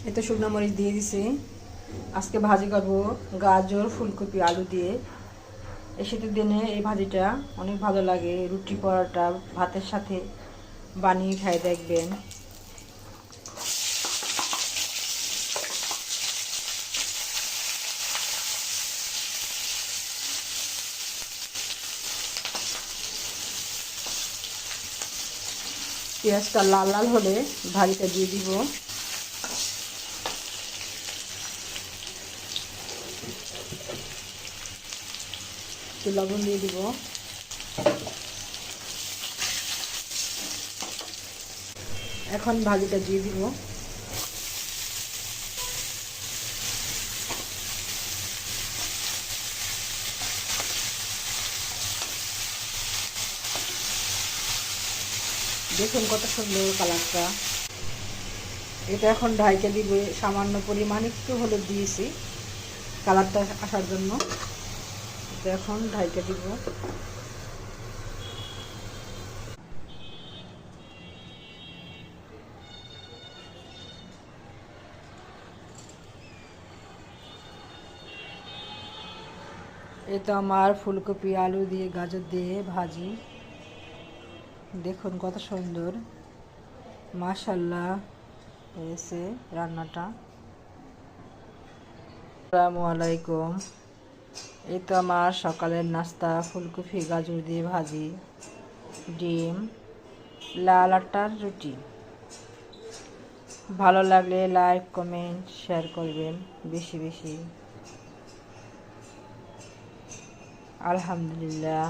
এতে শুকনো মরিচ দিয়ে দিছি। আজকে ভাজি করব গাজর ফুলকপি আলু দিয়ে। এই শীতের দিনে এই ভাজিটা অনেক ভালো লাগে, রুটি পরোটা ভাতের সাথে বানিয়ে খাই দেখবেন। পেঁয়াজটা লাল লাল হলে ভাজিটা দিয়ে দিব। লবণ দিয়ে দিব। এখন ভাজিটা দিয়ে দিব। দেখুন কত সুন্দর কালারটা। এটা এখন ঢাইকে দিব। সামান্য পরিমাণ একটু হলুদ দিয়েছি কালারটা আসার জন্য। এটা এখন ঢাইকে দিব। এই তো আমার ফুলকপি আলু দিয়ে গাজর দিয়ে ভাজি। দেখুন কত সুন্দর, মাশাআল্লাহ হয়েছে রান্নাটা। আসসালামু আলাইকুম। এই তো আমার সকালের নাস্তা ফুলকপি গাজর দিয়ে ভাজি, ডিম, লাল আটার রুটি। ভালো লাগলে লাইক কমেন্ট শেয়ার করবেন বেশি বেশি। আলহামদুলিল্লাহ।